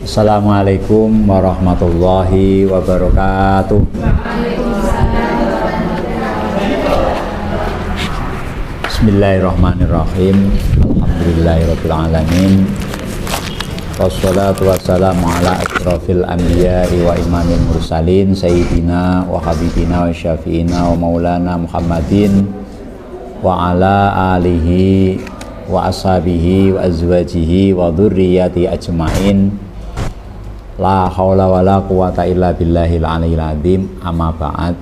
Assalamualaikum warahmatullahi wabarakatuh. Bismillahirrahmanirrahim. Alhamdulillahirabbil alamin. Wassalatu wassalamu ala asyrafil anbiya'i wa imamil mursalin sayyidina wa habibina wa syafi'ina wa maulana Muhammadin wa ala alihi wa ashabihi wa azwajihi wa dzurriyyati ajmain. La haula wala quwata illa billahil aliyil azim. Amma ba'd.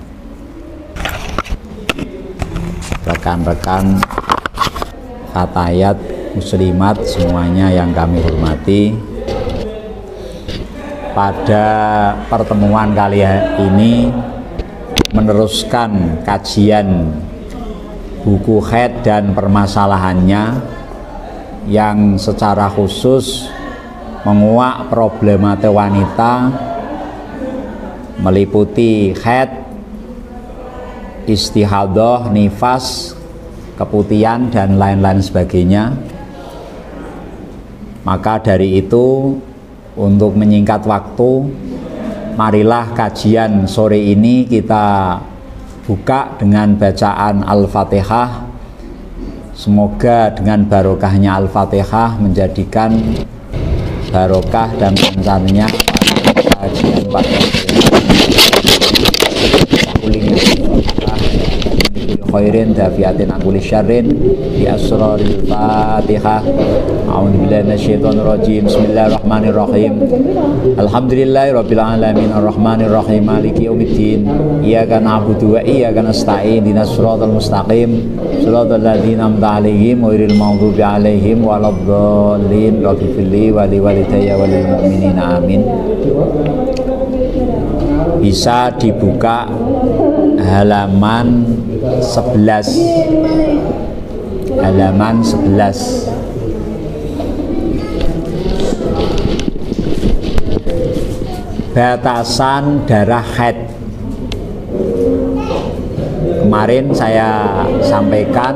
Rekan-rekan fatayat muslimat semuanya yang kami hormati, pada pertemuan kali ini meneruskan kajian buku haid dan permasalahannya yang secara khusus menguak problematika wanita meliputi haid, istihadah, nifas, keputihan dan lain-lain sebagainya. Maka dari itu, untuk menyingkat waktu, marilah kajian sore ini kita buka dengan bacaan Al-Fatihah. Semoga dengan barokahnya Al-Fatihah menjadikan barokah dan lancarnya kajian pada khairin dafiatin akuli syarrin bi asraril Fatihah. A'udzubillahi minasyaitonir rajim. Bismillahirrahmanirrahim. Alhamdulillahirabbil alamin arrahmanir rahim maliki yaumiddin. Iyyaka na'budu wa iyyaka nasta'in. Ihdinas siratal mustaqim. Shiratal ladzina an'amta 'alaihim ghairil maghdubi 'alaihim waladdallin. Rabbighfirli wa li walidayya wa lil mu'minina amin. Bisa dibuka halaman 11. Halaman 11. Batasan darah haid. Kemarin saya sampaikan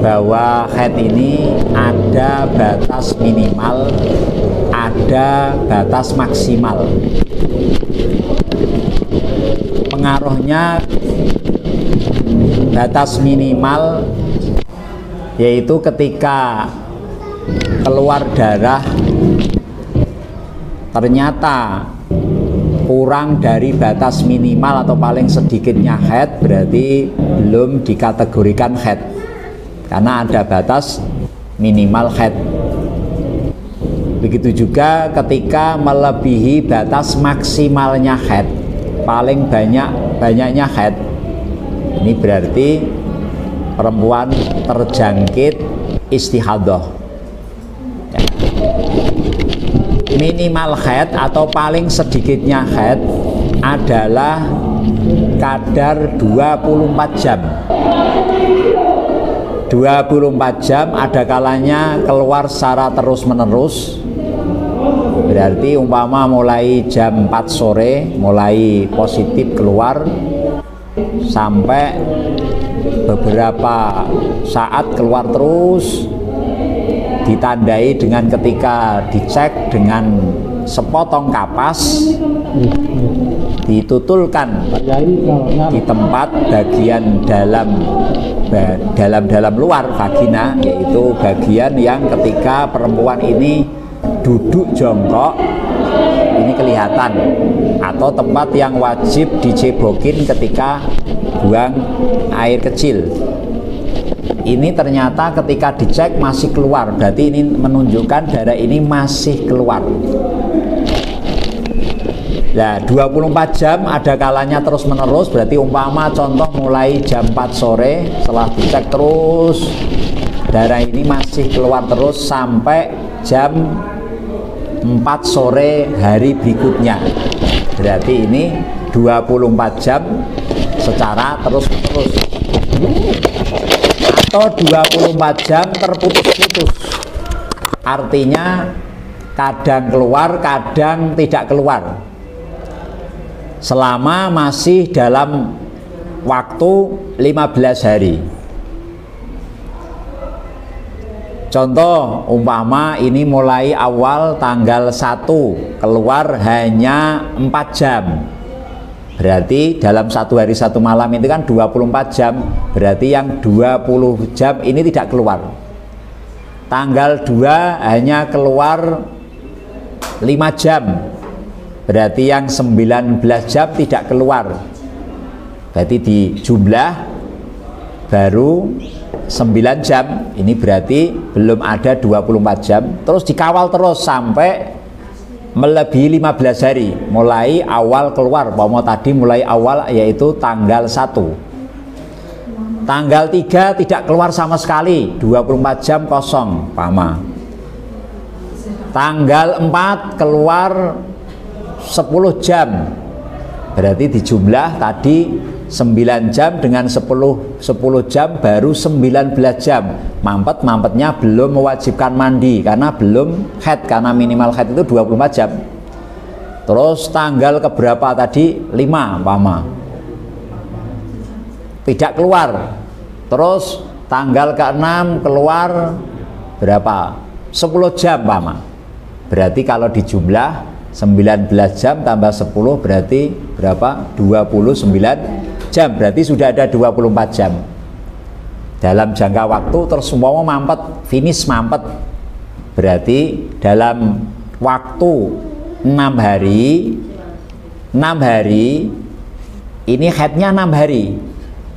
bahwa haid ini ada batas minimal, ada batas maksimal. Pengaruhnya batas minimal yaitu ketika keluar darah ternyata kurang dari batas minimal atau paling sedikitnya haid, berarti belum dikategorikan haid karena ada batas minimal haid. Begitu juga ketika melebihi batas maksimalnya haid, paling banyaknya haid, ini berarti perempuan terjangkit istihadah. Minimal haid atau paling sedikitnya haid adalah kadar 24 jam. 24 jam, ada kalanya keluar secara terus-menerus. Berarti umpama mulai jam 4 sore mulai positif keluar sampai beberapa saat keluar terus, ditandai dengan ketika dicek dengan sepotong kapas ditutulkan di tempat bagian dalam luar vagina, yaitu bagian yang ketika perempuan ini duduk jongkok ini kelihatan, atau tempat yang wajib dicebokin ketika buang air kecil. Ini ternyata ketika dicek masih keluar, berarti ini menunjukkan darah ini masih keluar. Nah, 24 jam ada kalanya terus menerus, berarti umpama contoh mulai jam 4 sore setelah dicek terus darah ini masih keluar terus sampai jam 4 sore hari berikutnya, berarti ini 24 jam secara terus-menerus, atau 24 jam terputus-putus, artinya kadang keluar kadang tidak keluar selama masih dalam waktu 15 hari. Contoh umpama ini mulai awal tanggal 1 keluar hanya 4 jam. Berarti dalam 1 hari 1 malam itu kan 24 jam. Berarti yang 20 jam ini tidak keluar. Tanggal 2 hanya keluar 5 jam. Berarti yang 19 jam tidak keluar. Berarti dijumlah baru 9 jam. Ini berarti belum ada 24 jam. Terus dikawal terus sampai melebihi 15 hari mulai awal keluar. Pomo tadi mulai awal yaitu tanggal 1. Tanggal 3 tidak keluar sama sekali, 24 jam kosong, pama. Tanggal 4 keluar 10 jam. Berarti dijumlah tadi 9 jam dengan 10 jam baru 19 jam. Mampetnya belum mewajibkan mandi karena belum haid, karena minimal haid itu 24 jam. Terus tanggal keberapa tadi? 5 pama. Tidak keluar. Terus tanggal ke-6 keluar berapa? 10 jam pama. Berarti kalau dijumlah 19 jam tambah 10 berarti berapa? 29 jam. Berarti sudah ada 24 jam dalam jangka waktu. Terus semua mampet, finish mampet. Berarti dalam waktu 6 hari ini haidnya 6 hari.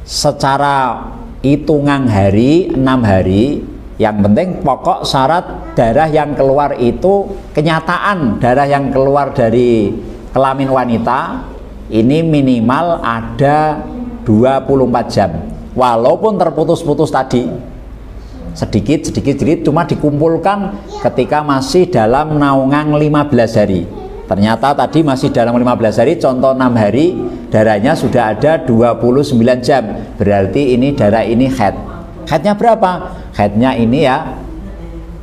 Secara hitungan hari 6 hari. Yang penting pokok syarat darah yang keluar itu kenyataan darah yang keluar dari kelamin wanita ini minimal ada 24 jam. Walaupun terputus-putus tadi sedikit cuma dikumpulkan ketika masih dalam naungan 15 hari. Ternyata tadi masih dalam 15 hari, contoh 6 hari darahnya sudah ada 29 jam. Berarti ini darah ini haid. Haidnya berapa? Haidnya ini ya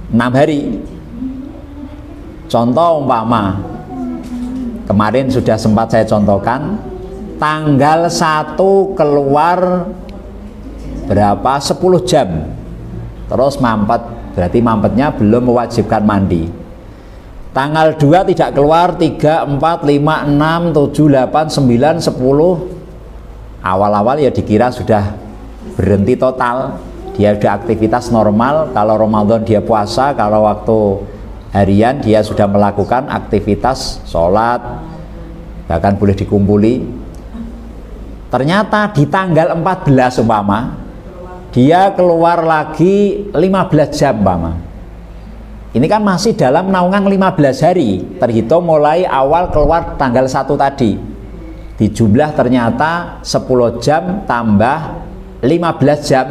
6 hari. Contoh umpama kemarin sudah sempat saya contohkan, tanggal 1 keluar berapa? 10 jam. Terus mampet, berarti mampetnya belum mewajibkan mandi. Tanggal 2 tidak keluar, 3, 4, 5, 6, 7, 8, 9, 10. Awal-awal ya dikira sudah berhenti total. Dia sudah aktivitas normal. Kalau Ramadan dia puasa, kalau waktu harian dia sudah melakukan aktivitas sholat, bahkan boleh dikumpuli. Ternyata di tanggal 14 umpama dia keluar lagi 15 jam umpama. Ini kan masih dalam naungan 15 hari terhitung mulai awal keluar tanggal 1 tadi. Dijumlah ternyata 10 jam tambah 15 jam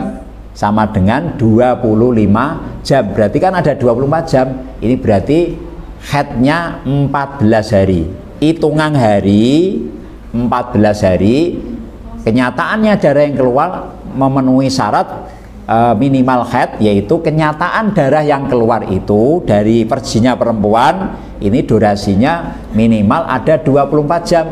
sama dengan 25 jam. Berarti kan ada 24 jam. Ini berarti haidnya 14 hari. Hitungan hari 14 hari. Kenyataannya darah yang keluar memenuhi syarat minimal haid, yaitu kenyataan darah yang keluar itu dari perjinya perempuan ini durasinya minimal ada 24 jam.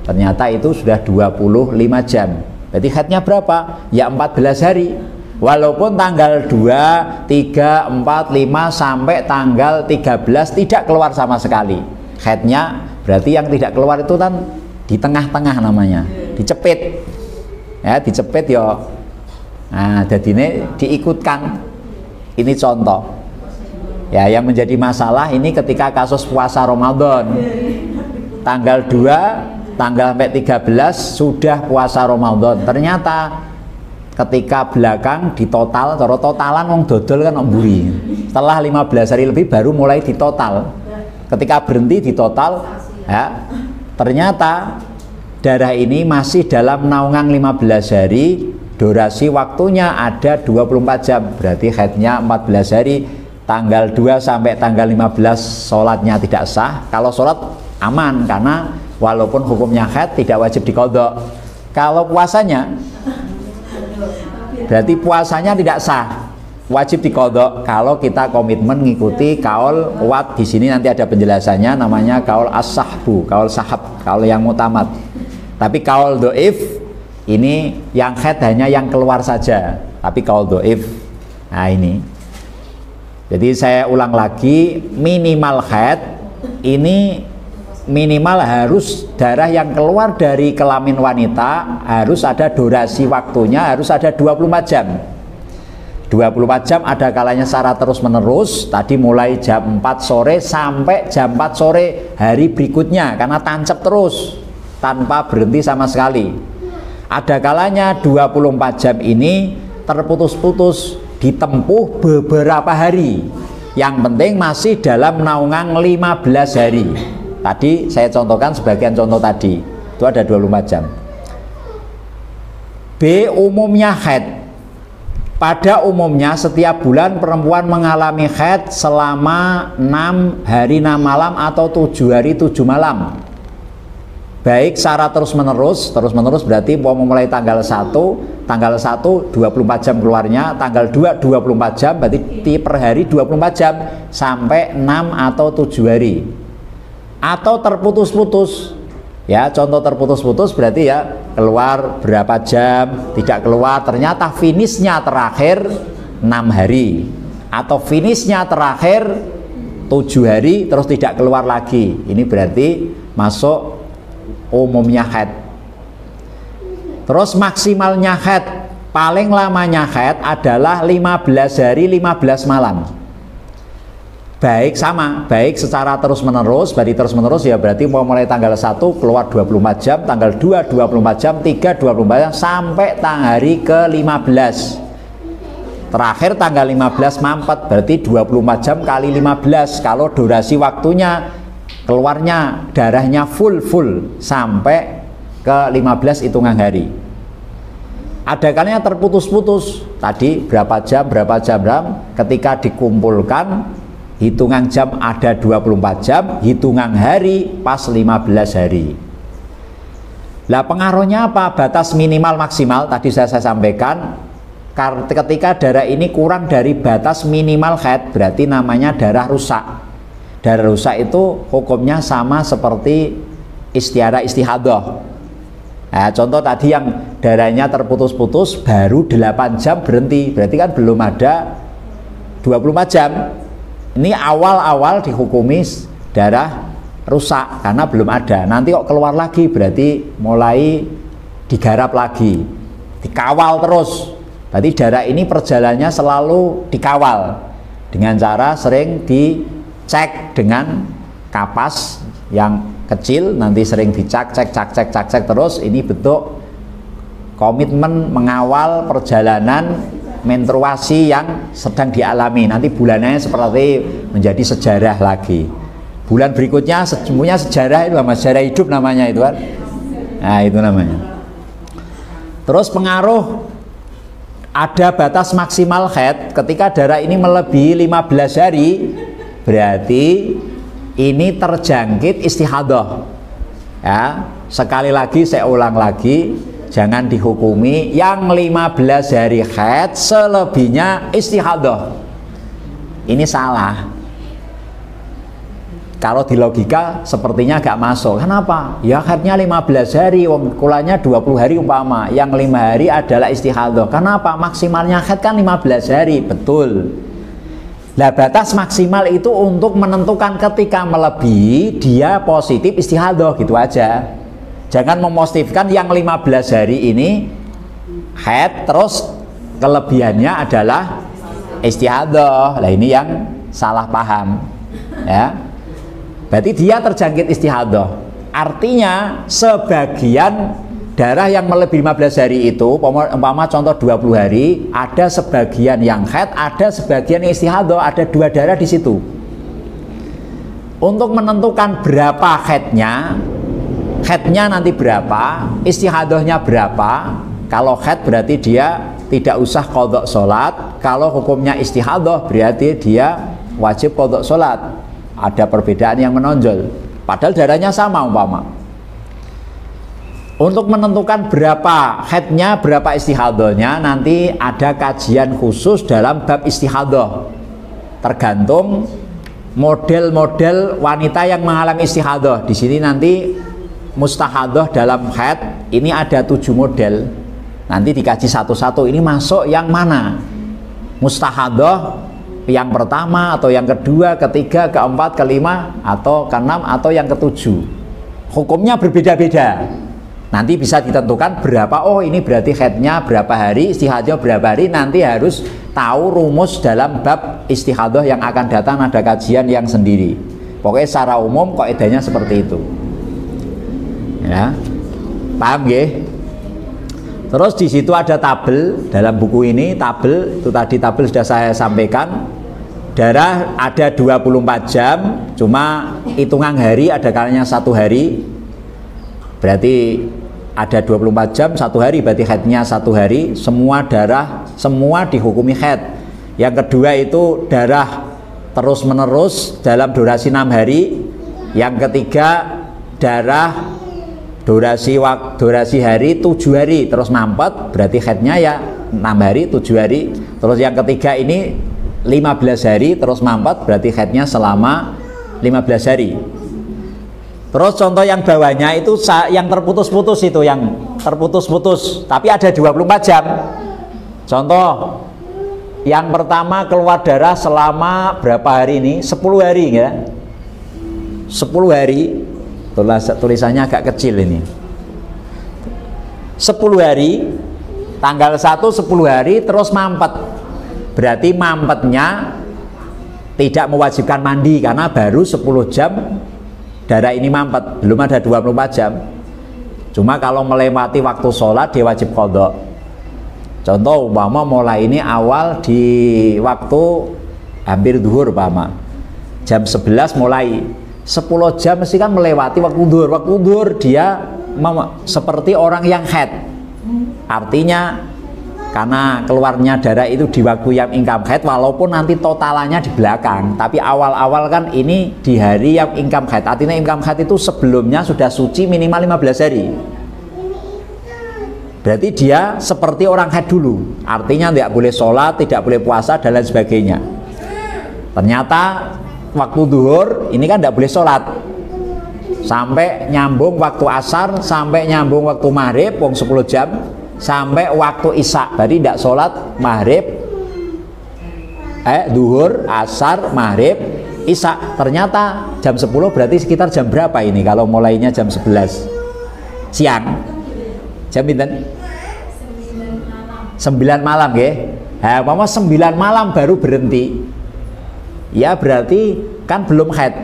Ternyata itu sudah 25 jam. Berarti haidnya berapa? Ya 14 hari. Walaupun tanggal 2, 3, 4, 5 sampai tanggal 13 tidak keluar sama sekali haidnya. Berarti yang tidak keluar itu kan di tengah-tengah namanya, dicepit ya, dicepit ya. Nah jadi ini diikutkan. Ini contoh ya yang menjadi masalah ini ketika kasus puasa Ramadan tanggal 2 tanggal sampai 13 sudah puasa Ramadan. Ternyata ketika belakang di total, cara totalan wong dodol kan mburi. Setelah 15 hari lebih baru mulai ditotal. Ketika berhenti di total ya, ternyata darah ini masih dalam naungan 15 hari. Durasi waktunya ada 24 jam. Berarti haidnya 14 hari. Tanggal 2 sampai tanggal 15 sholatnya tidak sah. Kalau sholat aman karena walaupun hukumnya haid tidak wajib diqadha. Kalau puasanya berarti puasanya tidak sah, wajib diqadha kalau kita komitmen mengikuti kaul kuat. Di sini nanti ada penjelasannya, namanya kaul as-sahbu, kaul sahab, kaul yang mutamad. Tapi kaul doif ini yang haid hanya yang keluar saja, tapi kaul doif. Nah ini Jadi saya ulang lagi, minimal haid ini minimal harus darah yang keluar dari kelamin wanita harus ada durasi waktunya, harus ada 24 jam. 24 jam ada kalanya secara terus menerus, tadi mulai jam 4 sore sampai jam 4 sore hari berikutnya, karena tancap terus tanpa berhenti sama sekali. Ada kalanya 24 jam ini terputus-putus, ditempuh beberapa hari. Yang penting masih dalam naungan 15 hari. Tadi saya contohkan sebagian contoh tadi, itu ada 24 jam. B. Umumnya haid. Pada umumnya setiap bulan perempuan mengalami haid selama 6 hari 6 malam atau 7 hari 7 malam. Baik secara terus-menerus berarti mau mulai tanggal 1 24 jam keluarnya, tanggal 2 24 jam, berarti per hari 24 jam sampai 6 atau 7 hari. Atau terputus-putus. Ya, contoh terputus-putus berarti ya keluar berapa jam, tidak keluar, ternyata finishnya terakhir 6 hari atau finishnya terakhir 7 hari terus tidak keluar lagi. Ini berarti masuk umumnya haid. Terus maksimalnya haid, paling lamanya haid adalah 15 hari 15 malam. Baik sama, baik secara terus-menerus, berarti terus-menerus ya berarti mau mulai tanggal 1 keluar 24 jam, tanggal 2 24 jam, 3 24 jam sampai hari ke-15. Terakhir tanggal 15 mampet, berarti 24 jam kali 15. Kalau durasi waktunya keluarnya darahnya full sampai ke 15 hitungan hari. Ada kalanya terputus-putus, tadi berapa jam ketika dikumpulkan hitungan jam ada 24 jam, hitungan hari pas 15 hari. Lah pengaruhnya apa? Batas minimal maksimal tadi saya sampaikan, ketika darah ini kurang dari batas minimal haid berarti namanya darah rusak. Darah rusak itu hukumnya sama seperti istihadah. Nah, contoh tadi yang darahnya terputus-putus baru 8 jam berhenti, berarti kan belum ada 24 jam. Ini awal-awal dihukumi darah rusak karena belum ada. Nanti kok keluar lagi berarti mulai digarap lagi, dikawal terus. Berarti darah ini perjalanannya selalu dikawal dengan cara sering dicek dengan kapas yang kecil, nanti sering cek terus. Ini bentuk komitmen mengawal perjalanan menstruasi yang sedang dialami. Nanti bulannya seperti menjadi sejarah lagi. Bulan berikutnya semuanya sejarah, itu nama sejarah hidup namanya itu kan. Nah, itu namanya. Terus pengaruh ada batas maksimal haid ketika darah ini melebihi 15 hari berarti ini terjangkit istihadah. Ya, sekali lagi saya ulang lagi, jangan dihukumi yang 15 hari haid selebihnya istihadah. Ini salah. Kalau di logika sepertinya agak masuk. Kenapa? Ya haidnya 15 hari, kulanya 20 hari umpama, yang 5 hari adalah istihadah. Kenapa? Maksimalnya haid kan 15 hari. Betul. Nah, batas maksimal itu untuk menentukan ketika melebihi dia positif istihadah, gitu aja. Jangan mepositifkan yang 15 hari ini haid terus kelebihannya adalah istihadah. Nah, ini yang salah paham. Ya. Berarti dia terjangkit istihadah. Artinya sebagian darah yang melebihi 15 hari itu, umpama contoh 20 hari, ada sebagian yang haid, ada sebagian yang istihadah, ada 2 darah di situ. Untuk menentukan berapa haidnya nanti berapa, istihadahnya berapa. Kalau haid berarti dia tidak usah qadha sholat, kalau hukumnya istihadah berarti dia wajib qadha sholat. Ada perbedaan yang menonjol, padahal darahnya sama umpama. Untuk menentukan berapa haidnya, berapa istihadahnya, nanti ada kajian khusus dalam bab istihadah. Tergantung model-model wanita yang mengalami istihadah. Di sini nanti mustahadah dalam haid ini ada 7 model. Nanti dikaji satu-satu, ini masuk yang mana? Mustahadah yang pertama atau yang kedua, ketiga, keempat, kelima, atau keenam, atau yang ketujuh. Hukumnya berbeda-beda. Nanti bisa ditentukan berapa, oh ini berarti haidnya berapa hari, istihadahnya berapa hari. Nanti harus tahu rumus dalam bab istihadah yang akan datang, ada kajian yang sendiri. Pokoknya secara umum kaidahnya seperti itu. Ya. Paham nggih? Terus di situ ada tabel dalam buku ini, tabel itu tadi tabel sudah saya sampaikan. Darah ada 24 jam, cuma hitungan hari ada kalanya 1 hari. Berarti ada 24 jam, 1 hari berarti haidnya 1 hari. Semua darah semua dihukumi haid. Yang kedua itu darah terus menerus dalam durasi 6 hari. Yang ketiga darah durasi hari 7 hari terus mampet, berarti haidnya ya 6 hari 7 hari. Terus yang ketiga ini 15 hari terus mampet, berarti haidnya selama 15 hari. Terus contoh yang bawahnya itu yang terputus-putus, itu yang terputus-putus tapi ada 24 jam. Contoh yang pertama keluar darah selama berapa hari ini? 10 hari ya. 10 hari. Tulisannya agak kecil ini. 10 hari, tanggal 1 10 hari terus mampet. Berarti mampetnya tidak mewajibkan mandi karena baru 10 jam darah ini mampet, belum ada 24 jam. Cuma kalau melewati waktu sholat dia wajib qadha. Contoh umpama mulai ini awal di waktu hampir zuhur umpama jam 11 mulai 10 jam mesti kan melewati waktu zuhur. Waktu zuhur dia seperti orang yang haid. Artinya karena keluarnya darah itu di waktu yang income haid, walaupun nanti totalannya di belakang, tapi awal-awal kan ini di hari yang income haid. Artinya income haid itu sebelumnya sudah suci minimal 15 hari. Berarti dia seperti orang haid dulu. Artinya tidak boleh sholat, tidak boleh puasa dan lain sebagainya. Ternyata waktu zuhur ini kan tidak boleh sholat sampai nyambung waktu asar, sampai nyambung waktu maghrib, 10 jam, sampai waktu isya. Berarti tidak sholat maghrib, zuhur, asar, maghrib, isya. Ternyata jam 10 berarti sekitar jam berapa ini kalau mulainya jam 11 siang? Jam pinten? 9 malam ya. Nah, mama 9 malam baru berhenti. Ya berarti kan belum haid.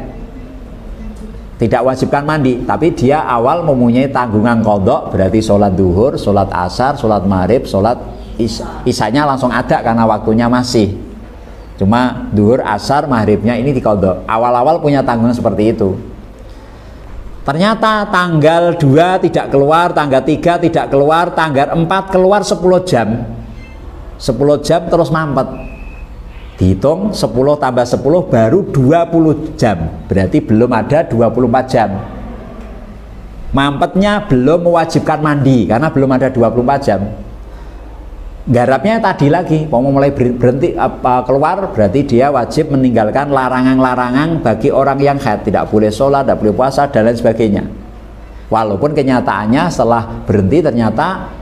Tidak wajibkan mandi, tapi dia awal mempunyai tanggungan qadha, berarti sholat duhur, sholat asar, sholat maghrib, sholat isanya langsung ada karena waktunya masih. Cuma duhur, asar, maghribnya ini diqadha. Awal-awal punya tanggungan seperti itu. Ternyata tanggal 2 tidak keluar, tanggal 3 tidak keluar, tanggal 4 keluar 10 jam. 10 jam terus mampet. Dihitung 10 tambah 10 baru 20 jam. Berarti belum ada 24 jam. Mampetnya belum mewajibkan mandi karena belum ada 24 jam. Garapnya tadi lagi, mau mulai berhenti keluar, berarti dia wajib meninggalkan larangan-larangan bagi orang yang haid. Tidak boleh sholat, tidak boleh puasa dan lain sebagainya. Walaupun kenyataannya setelah berhenti ternyata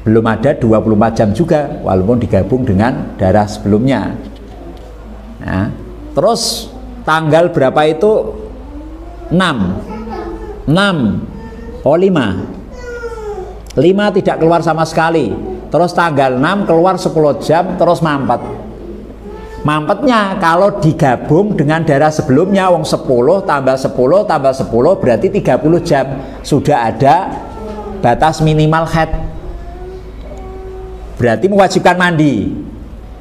belum ada 24 jam juga, walaupun digabung dengan darah sebelumnya. Nah, terus tanggal berapa itu? 6 oh 5 tidak keluar sama sekali. Terus tanggal 6 keluar 10 jam terus mampet. Mampetnya kalau digabung dengan darah sebelumnya, 10 tambah 10 tambah 10 berarti 30 jam. Sudah ada batas minimal haid. Berarti mewajibkan mandi.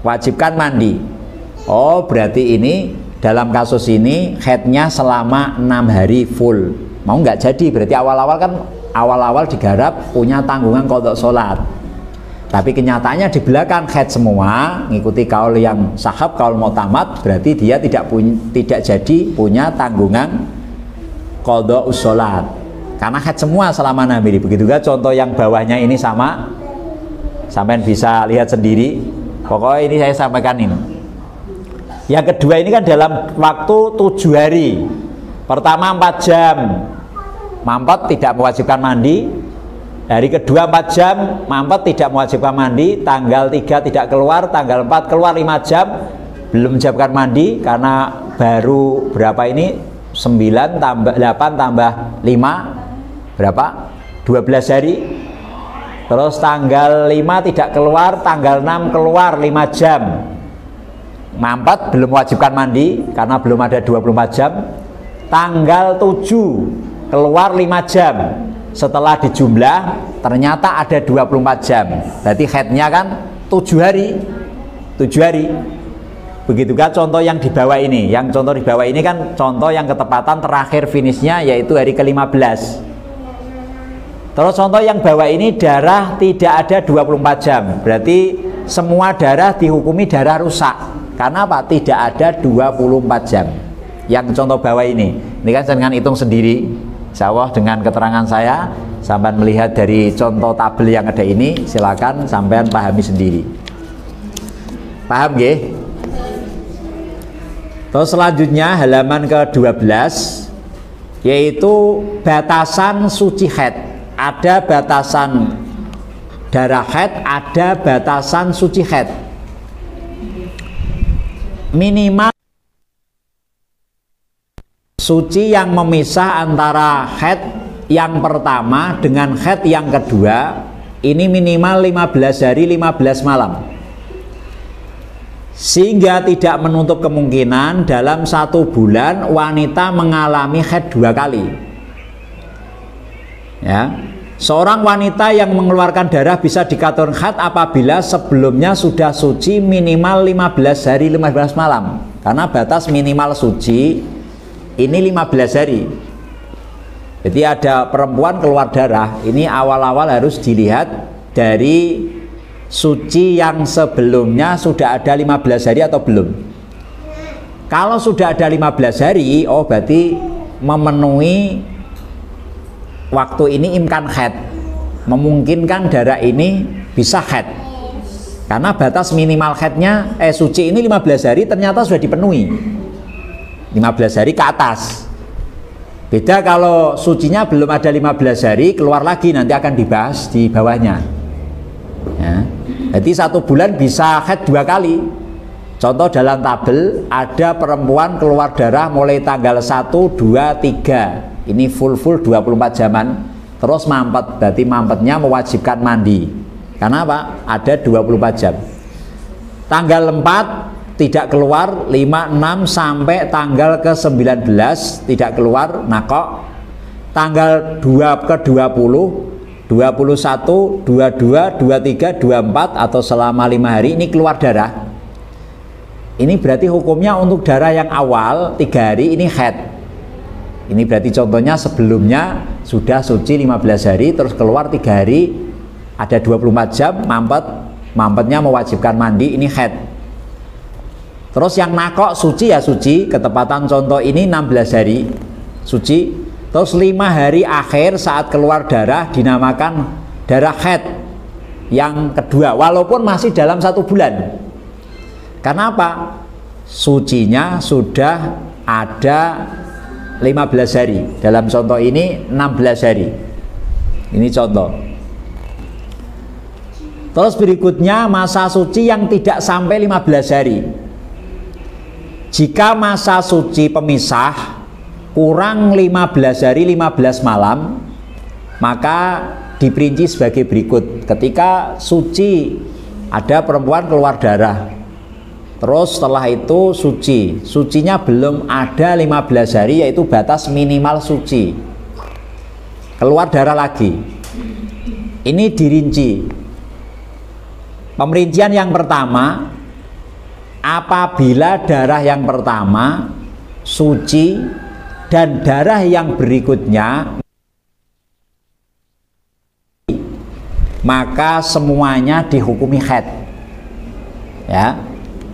Wajibkan mandi. Oh, berarti ini dalam kasus ini haidnya selama 6 hari full. Mau nggak jadi, berarti awal-awal digarap punya tanggungan qadha sholat. Tapi kenyataannya di belakang haid semua, ngikuti kaul yang sahab, kaul mu'tamad, berarti dia tidak jadi punya tanggungan qadha sholat. Karena haid semua selama 6 hari. Begitu juga contoh yang bawahnya ini sama. Sampai bisa lihat sendiri. Pokoknya ini saya sampaikan ini. Yang kedua ini kan dalam waktu 7 hari. Pertama 4 jam mampet tidak mewajibkan mandi. Hari kedua 4 jam mampet tidak mewajibkan mandi. Tanggal 3 tidak keluar, tanggal 4 keluar 5 jam. belum menyiapkan mandi karena baru berapa ini 9 tambah 8 tambah 5 berapa 12 hari. Terus tanggal 5 tidak keluar, tanggal 6 keluar 5 jam. Mampet belum mewajibkan mandi karena belum ada 24 jam. Tanggal 7 keluar 5 jam. Setelah dijumlah ternyata ada 24 jam. Berarti haidnya kan 7 hari. 7 hari. Begitu kan contoh yang di bawah ini. Yang contoh di bawah ini kan contoh yang ketepatan terakhir finishnya yaitu hari ke-15. Terus contoh yang bawah ini darah tidak ada 24 jam. Berarti semua darah dihukumi darah rusak. Karena apa? Tidak ada 24 jam. Yang contoh bawah ini kan jangan hitung sendiri. Insya Allah dengan keterangan saya sampean melihat dari contoh tabel yang ada ini, silakan sampean pahami sendiri. Paham nggih? Terus selanjutnya halaman ke-12 yaitu batasan suci haid. Ada batasan darah haid, ada batasan suci haid. Minimal suci yang memisah antara haid yang pertama dengan haid yang kedua ini minimal 15 hari 15 malam. Sehingga tidak menutup kemungkinan dalam 1 bulan wanita mengalami haid 2 kali. Ya, seorang wanita yang mengeluarkan darah bisa dikatakan haid apabila sebelumnya sudah suci minimal 15 hari 15 malam. Karena batas minimal suci ini 15 hari. Jadi ada perempuan keluar darah, ini awal-awal harus dilihat dari suci yang sebelumnya sudah ada 15 hari atau belum. Kalau sudah ada 15 hari, oh berarti memenuhi waktu ini imkan haid, memungkinkan darah ini bisa haid. Karena batas minimal haidnya suci ini 15 hari ternyata sudah dipenuhi 15 hari ke atas. Beda kalau sucinya belum ada 15 hari, keluar lagi, nanti akan dibahas di bawahnya ya. Jadi 1 bulan bisa haid 2 kali. Contoh dalam tabel ada perempuan keluar darah mulai tanggal 1, 2, 3. Ini full 24 jaman. Terus mampet, berarti mampetnya mewajibkan mandi. Karena apa? Ada 24 jam. Tanggal 4 tidak keluar, 5, 6 sampai tanggal ke-19 tidak keluar, nakok. Tanggal 2 ke 20, 21, 22, 23, 24 atau selama 5 hari ini keluar darah. Ini berarti hukumnya untuk darah yang awal 3 hari ini haid. Ini berarti contohnya sebelumnya sudah suci 15 hari terus keluar 3 hari ada 24 jam mampetnya mewajibkan mandi, ini haid. Terus yang nakok suci ya suci, ketepatan contoh ini 16 hari suci. Terus 5 hari akhir saat keluar darah dinamakan darah haid yang kedua, walaupun masih dalam 1 bulan. Karena apa? Sucinya sudah ada 15 hari. Dalam contoh ini 16 hari. Ini contoh. Terus berikutnya masa suci yang tidak sampai 15 hari. Jika masa suci pemisah kurang 15 hari 15 malam, maka diperinci sebagai berikut. Ketika suci, ada perempuan keluar darah, terus setelah itu sucinya belum ada 15 hari, yaitu batas minimal suci, keluar darah lagi. Ini dirinci. Pemerincian yang pertama, apabila darah yang pertama suci dan darah yang berikutnya, maka semuanya dihukumi haid ya.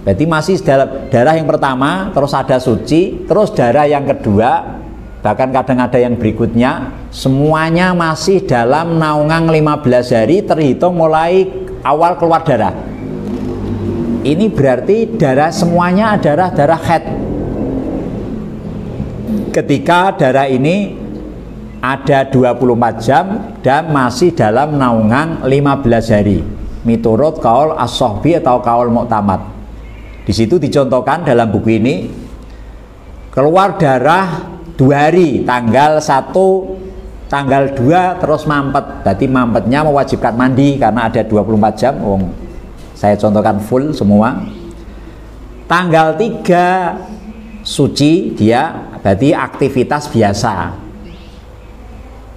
Berarti masih darah yang pertama, terus ada suci, terus darah yang kedua, bahkan kadang ada yang berikutnya, semuanya masih dalam naungan 15 hari terhitung mulai awal keluar darah. Ini berarti darah semuanya adalah darah haid. Ketika darah ini ada 24 jam dan masih dalam naungan 15 hari miturut kaul as-sohbi atau kaul mu'tamad. Di situ dicontohkan dalam buku ini, keluar darah 2 hari, tanggal 1, tanggal 2 terus mampet. Berarti mampetnya mewajibkan mandi karena ada 24 jam. Saya contohkan full semua. Tanggal 3 suci, dia berarti aktivitas biasa.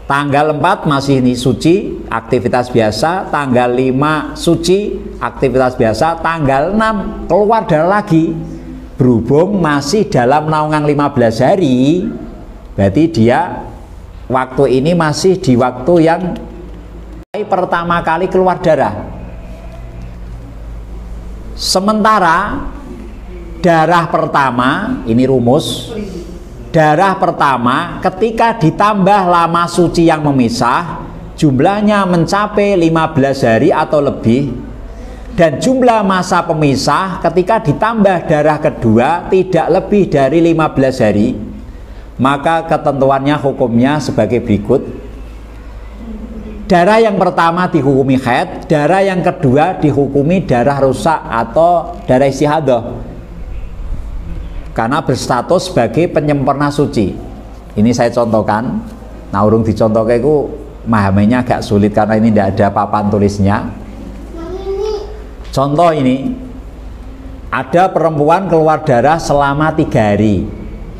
Tanggal 4 masih ini suci, aktivitas biasa. Tanggal 5 suci, aktivitas biasa. Tanggal 6 keluar darah lagi. Berhubung masih dalam naungan 15 hari, berarti dia waktu ini masih di waktu yang pertama kali keluar darah. Sementara darah pertama, ini rumus, darah pertama ketika ditambah lama suci yang memisah, jumlahnya mencapai 15 hari atau lebih, dan jumlah masa pemisah ketika ditambah darah kedua tidak lebih dari 15 hari, maka ketentuannya hukumnya sebagai berikut. Darah yang pertama dihukumi haid, darah yang kedua dihukumi darah rusak atau darah istihadah karena berstatus sebagai penyempurna suci. Ini saya contohkan. Nah, urung dicontohkan itu memahaminya agak sulit karena ini tidak ada papan tulisnya. Contoh ini, ada perempuan keluar darah selama 3 hari,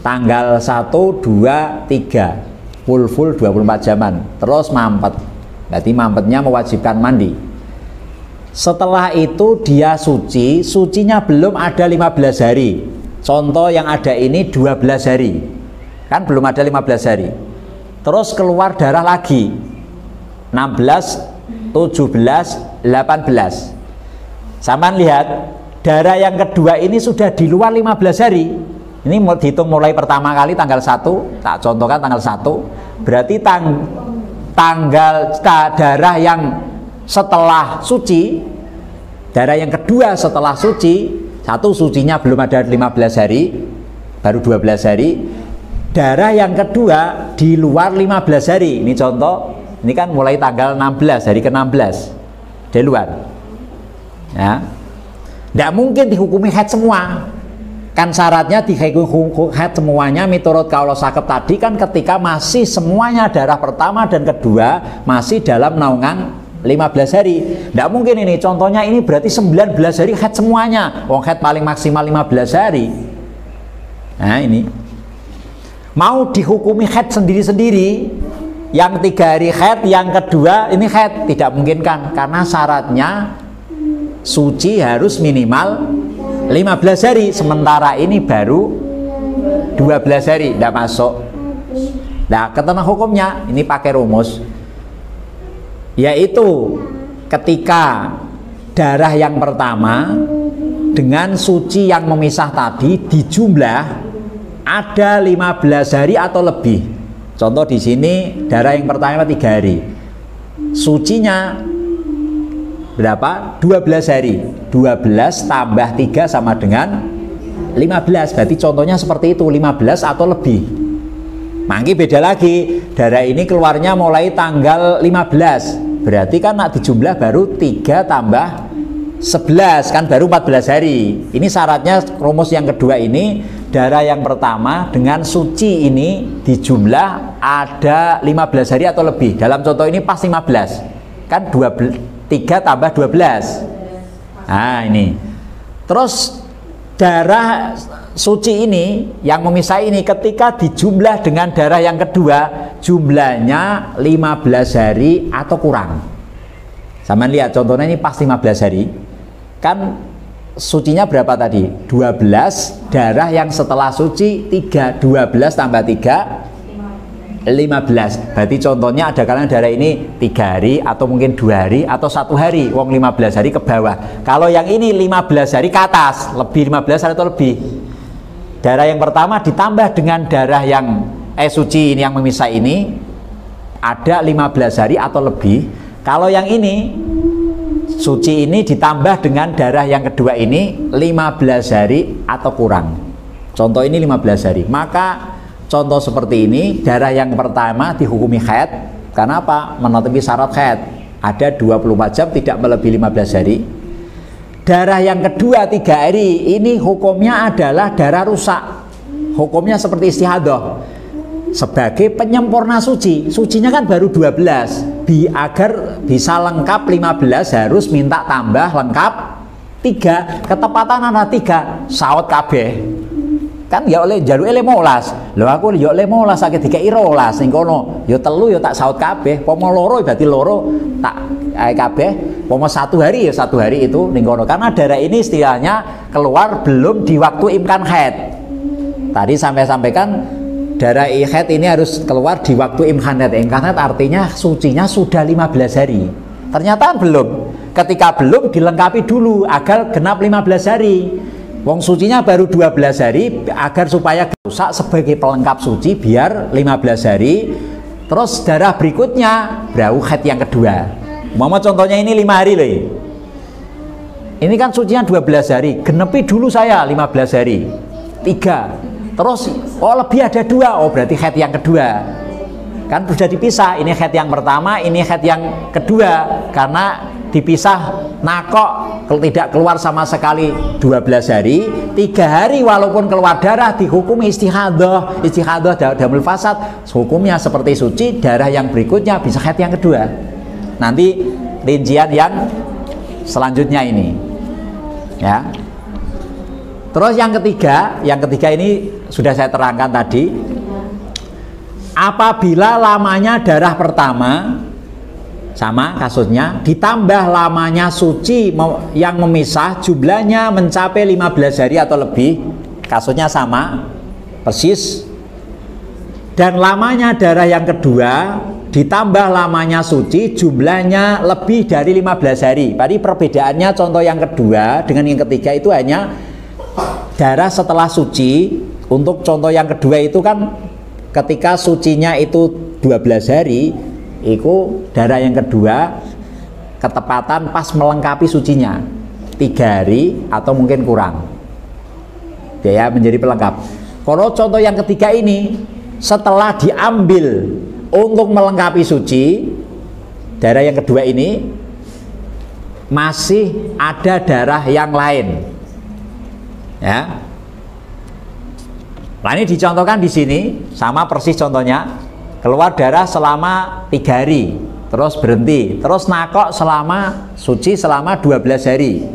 tanggal 1, 2, 3, full 24 jaman, terus mampet. Berarti mampetnya mewajibkan mandi. Setelah itu dia suci, sucinya belum ada 15 hari. Contoh yang ada ini 12 hari, kan belum ada 15 hari. Terus keluar darah lagi 16, 17, 18. Saman lihat, darah yang kedua ini sudah di luar 15 hari. Ini dihitung mulai pertama kali tanggal 1, tak contohkan tanggal 1. Berarti darah yang setelah suci, darah yang kedua setelah suci, satu sucinya belum ada 15 hari, baru 12 hari. Darah yang kedua di luar 15 hari. Ini contoh, ini kan mulai tanggal 16, hari ke-16 di luar. Ya, tidak mungkin dihukumi haid semua. Kan syaratnya dihukumi haid semuanya miturut kaula sakep tadi kan ketika masih semuanya darah pertama dan kedua masih dalam naungan 15 hari. Tidak mungkin ini, contohnya ini berarti 19 hari haid semuanya. Wong haid paling maksimal 15 hari. Nah ini, mau dihukumi haid sendiri-sendiri, yang 3 hari haid, yang kedua ini haid, tidak mungkin kan, karena syaratnya suci harus minimal 15 hari, sementara ini baru 12 hari, tidak masuk. Nah, ketentuan hukumnya ini pakai rumus, yaitu ketika darah yang pertama dengan suci yang memisah tadi dijumlah ada 15 hari atau lebih. Contoh di sini darah yang pertama 3 hari, sucinya berapa? 12 hari. 12 tambah 3 sama dengan 15. Berarti contohnya seperti itu, 15 atau lebih. Mangki beda lagi, darah ini keluarnya mulai tanggal 15. Berarti kan nak dijumlah baru 3 tambah 11, kan baru 14 hari. Ini syaratnya rumus yang kedua ini, darah yang pertama dengan suci ini dijumlah ada 15 hari atau lebih. Dalam contoh ini pas 15. Kan 3 tambah 12. Nah ini. Terus darah suci ini yang memisah ini ketika dijumlah dengan darah yang kedua jumlahnya 15 hari atau kurang. Sama lihat contohnya ini pas 15 hari. Kan sucinya berapa tadi? 12, darah yang setelah suci 3, 12 tambah 3 15. Berarti contohnya ada kalanya darah ini 3 hari atau mungkin 2 hari atau 1 hari. Wong 15 hari ke bawah. Kalau yang ini 15 hari ke atas, lebih 15 hari atau lebih. Darah yang pertama ditambah dengan darah yang suci ini yang memisah ini ada 15 hari atau lebih. Kalau yang ini suci ini ditambah dengan darah yang kedua ini 15 hari atau kurang. Contoh ini 15 hari. Maka contoh seperti ini, darah yang pertama dihukumi haid. Karena apa? Memenuhi syarat haid. Ada 24 jam tidak melebihi 15 hari. Darah yang kedua 3 hari ini hukumnya adalah darah rusak. Hukumnya seperti istihadah, sebagai penyempurna suci. Sucinya kan baru 12. Agar bisa lengkap 15 harus minta tambah lengkap 3. Ketepatan ada 3. Saut kabeh. Kan ya oleh jaluk 15. Lho aku ya 15 sakit dikei 12 ning kono. Ya 3 ya tak saut kabeh. Pomo loro berarti loro tak kabeh. Pomo 1 hari ya 1 hari itu ning kono. Karena darah ini istilahnya keluar belum di waktu imkan haid. Tadi sampai sampaikan darah haid ini harus keluar di waktu imkan haid. Imkan haid artinya sucinya sudah 15 hari. Ternyata belum. Ketika belum dilengkapi dulu agar genap 15 hari. Wong sucinya baru 12 hari agar supaya rusak sebagai pelengkap suci biar 15 hari. Terus darah berikutnya berau haid yang kedua. Mama contohnya ini 5 hari loh. Ini kan sucinya 12 hari. Genepi dulu saya 15 hari. 3. Terus oh lebih ada 2. Oh berarti haid yang kedua. Kan sudah dipisah. Ini haid yang pertama, ini haid yang kedua. Karena dipisah nakok, tidak keluar sama sekali 12 hari. 3 hari walaupun keluar darah dihukumi istihadah. Istihadah damul fasad, hukumnya seperti suci. Darah yang berikutnya bisa haid yang kedua. Nanti rincian yang selanjutnya ini ya. Terus yang ketiga ini sudah saya terangkan tadi. Apabila lamanya darah pertama sama kasusnya, ditambah lamanya suci yang memisah, jumlahnya mencapai 15 hari atau lebih, kasusnya sama persis. Dan lamanya darah yang kedua ditambah lamanya suci, jumlahnya lebih dari 15 hari. Tadi perbedaannya contoh yang kedua dengan yang ketiga itu hanya darah setelah suci. Untuk contoh yang kedua itu kan ketika sucinya itu 12 hari, itu darah yang kedua ketepatan pas melengkapi sucinya 3 hari atau mungkin kurang ya menjadi pelengkap. Kalau contoh yang ketiga ini setelah diambil untuk melengkapi suci, darah yang kedua ini masih ada darah yang lain ya. Nah ini dicontohkan di sini sama persis contohnya. Keluar darah selama 3 hari, terus berhenti, terus nakok selama suci selama 12 hari.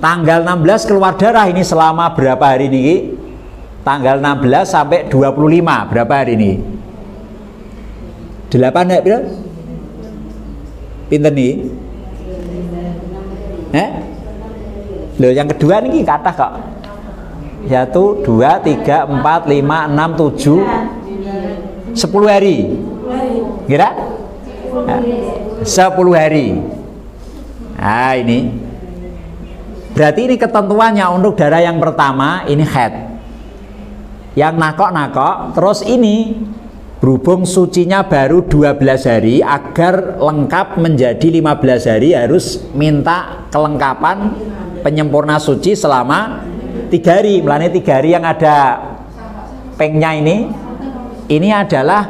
Tanggal 16 keluar darah ini selama berapa hari nih? Tanggal 16 sampai 25 berapa hari ini? 8 ya pira? Pinten nih? Loh yang kedua nih kata kok. 1, 2, 3, 4, 5, 6, 7 10 hari. Kira? 10 hari. Nah ini berarti ini ketentuannya untuk darah yang pertama ini haid. Yang nakok-nakok. Terus ini berhubung sucinya baru 12 hari, agar lengkap menjadi 15 hari harus minta kelengkapan penyempurna suci selama 3 hari. Melani 3 hari yang ada pengnya ini adalah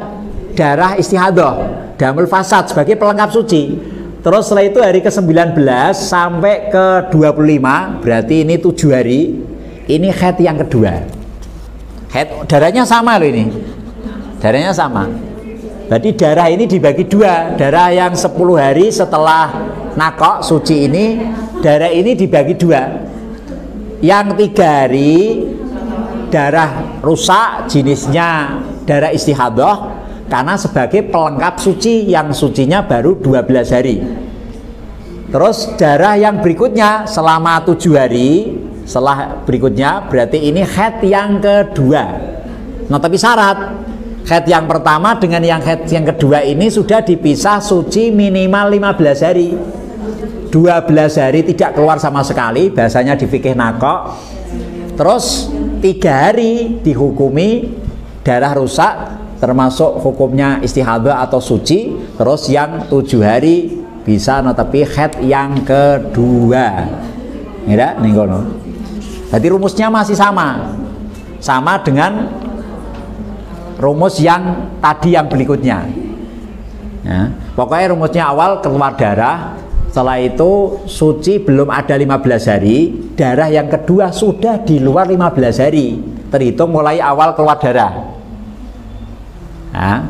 darah istihadah, damul fasad sebagai pelengkap suci. Terus setelah itu hari ke-19 sampai ke-25 berarti ini 7 hari. Ini haid yang kedua. Haid darahnya sama loh ini. Darahnya sama. Berarti darah ini dibagi 2. Darah yang 10 hari setelah nakok suci ini, darah ini dibagi 2. Yang 3 hari darah rusak, jenisnya darah istihadah, karena sebagai pelengkap suci yang sucinya baru 12 hari. Terus darah yang berikutnya selama 7 hari setelah berikutnya berarti ini haid yang kedua. Nah tapi syarat, haid yang pertama dengan yang haid yang kedua ini sudah dipisah suci minimal 15 hari. 12 hari tidak keluar sama sekali, bahasanya di fikih nakok. Terus 3 hari dihukumi darah rusak, termasuk hukumnya istihadah atau suci. Terus yang 7 hari bisa tapi haid yang kedua. Ya, nih kono. Jadi rumusnya masih sama dengan rumus yang tadi yang berikutnya. Ya, pokoknya rumusnya awal keluar darah, Setelah itu suci belum ada 15 hari, darah yang kedua sudah di luar 15 hari, terhitung mulai awal keluar darah. Nah,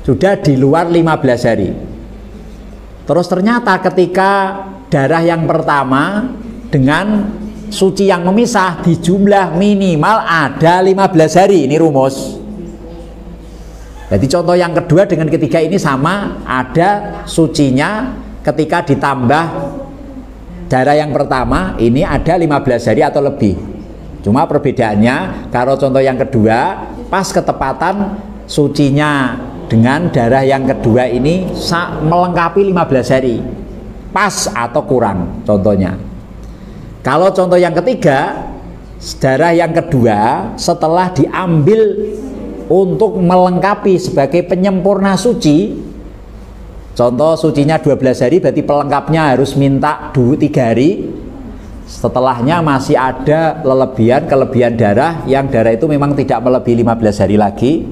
sudah di luar 15 hari. Terus ternyata ketika darah yang pertama dengan suci yang memisah di jumlah minimal ada 15 hari, ini rumus. Jadi contoh yang kedua dengan ketiga ini sama, ada sucinya ketika ditambah darah yang pertama ini ada 15 hari atau lebih. Cuma perbedaannya kalau contoh yang kedua pas ketepatan sucinya dengan darah yang kedua ini melengkapi 15 hari, pas atau kurang contohnya. Kalau contoh yang ketiga, darah yang kedua setelah diambil untuk melengkapi sebagai penyempurna suci, contoh sucinya 12 hari berarti pelengkapnya harus minta 3 hari. Setelahnya masih ada kelebihan darah, yang darah itu memang tidak melebihi 15 hari lagi,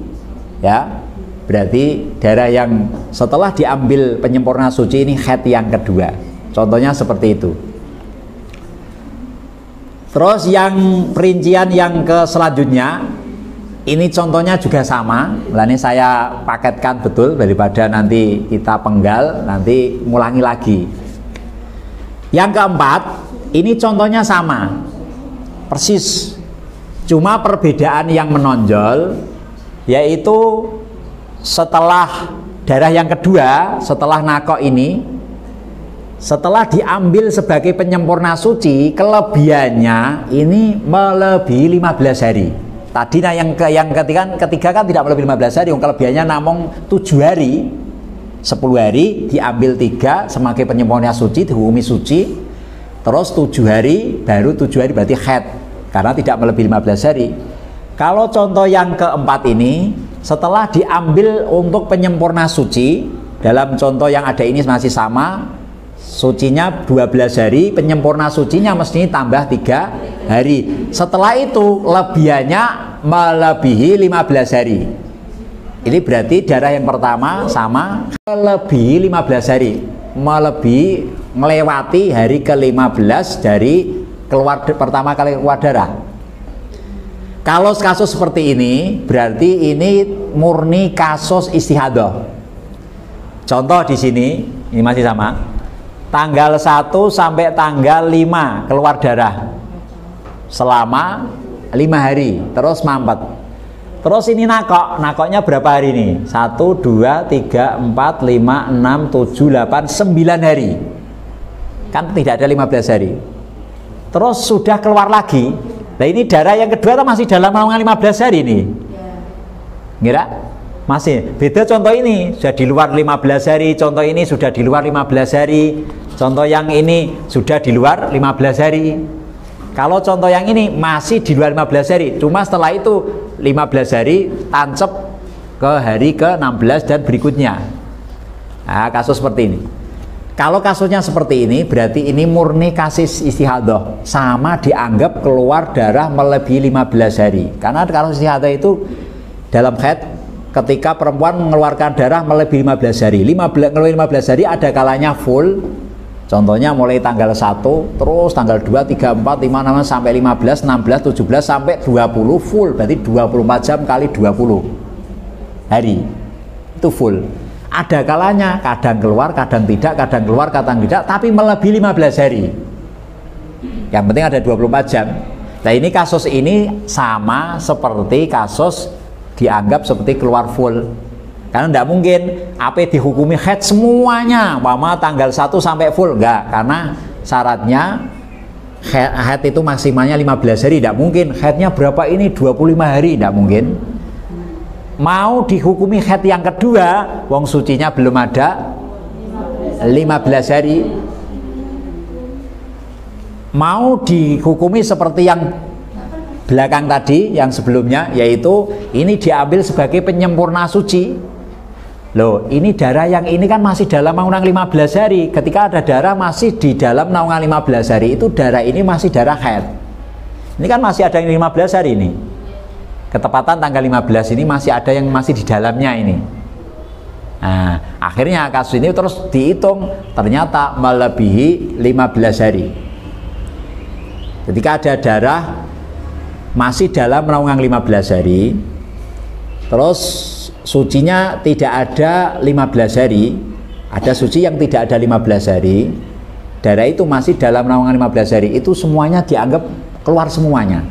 ya. Berarti darah yang setelah diambil penyempurna suci ini haid yang kedua. Contohnya seperti itu. Terus yang perincian yang ke selanjutnya, ini contohnya juga sama. Ini saya paketkan betul daripada nanti kita penggal, nanti ngulangi lagi. Yang keempat, ini contohnya sama, persis. Cuma perbedaan yang menonjol yaitu setelah darah yang kedua, setelah nakok ini, setelah diambil sebagai penyempurna suci, kelebihannya ini melebihi 15 hari. Tadi yang ketiga kan tidak melebihi 15 hari, yang kelebihannya namung 7 hari. 10 hari diambil 3 sebagai penyempurna suci, dihukumi suci. Terus 7 hari, baru 7 hari berarti haid, karena tidak melebihi 15 hari. Kalau contoh yang keempat ini, setelah diambil untuk penyempurna suci, dalam contoh yang ada ini masih sama, sucinya 12 hari, penyempurna sucinya mestinya tambah 3 hari. Setelah itu lebihannya melebihi 15 hari. Ini berarti darah yang pertama sama, melebihi 15 hari, melewati hari ke-15 dari pertama kali keluar darah. Kalau kasus seperti ini, berarti ini murni kasus istihadah. Contoh di sini, ini masih sama. Tanggal 1 sampai tanggal 5 keluar darah. Selama 5 hari, terus mampet. Terus ini nakoknya berapa hari ini? 1, 2, 3, 4, 5, 6, 7, 8, 9 hari. Kan tidak ada 15 hari. Terus sudah keluar lagi. Nah ini darah yang kedua masih dalam naungan 15 hari ini. Ngira? Masih. Beda contoh ini, sudah di luar 15 hari. Contoh ini sudah di luar 15 hari. Contoh yang ini sudah di luar 15 hari. Kalau contoh yang ini masih di luar 15 hari. Cuma setelah itu 15 hari tancep ke hari ke-16 dan berikutnya. Nah, kasus seperti ini. Kalau kasusnya seperti ini, berarti ini murni kasus istihadah, sama dianggap keluar darah melebihi 15 hari. Karena kalau istihadah itu dalam haid, ketika perempuan mengeluarkan darah melebihi 15 hari. 15 hari ada kalanya full. Contohnya mulai tanggal 1, terus tanggal 2, 3, 4, 5, 6, sampai 15, 16, 17, sampai 20 full. Berarti 24 jam kali 20 hari. Itu full. Ada kalanya kadang keluar, kadang tidak, kadang keluar, kadang tidak, tapi melebihi 15 hari. Yang penting ada 24 jam. Nah ini kasus ini sama seperti kasus dianggap seperti keluar full. Karena tidak mungkin apa dihukumi haid semuanya, mama tanggal 1 sampai full, enggak. Karena syaratnya haid itu maksimalnya 15 hari, tidak mungkin. Haidnya berapa ini? 25 hari, tidak mungkin. Mau dihukumi haid yang kedua, wong sucinya belum ada 15 hari. Mau dihukumi seperti yang belakang tadi, yang sebelumnya, yaitu ini diambil sebagai penyempurna suci. Loh, ini darah yang ini kan masih dalam naungan 15 hari. Ketika ada darah masih di dalam naungan 15 hari, itu darah ini masih darah haid. Ini kan masih ada yang 15 hari ini. Ketepatan tanggal 15 ini masih ada yang masih di dalamnya ini. Nah, akhirnya kasus ini terus dihitung, ternyata melebihi 15 hari. Ketika ada darah masih dalam naungan 15 hari, terus sucinya tidak ada 15 hari, ada suci yang tidak ada 15 hari, darah itu masih dalam naungan 15 hari, itu semuanya dianggap keluar semuanya.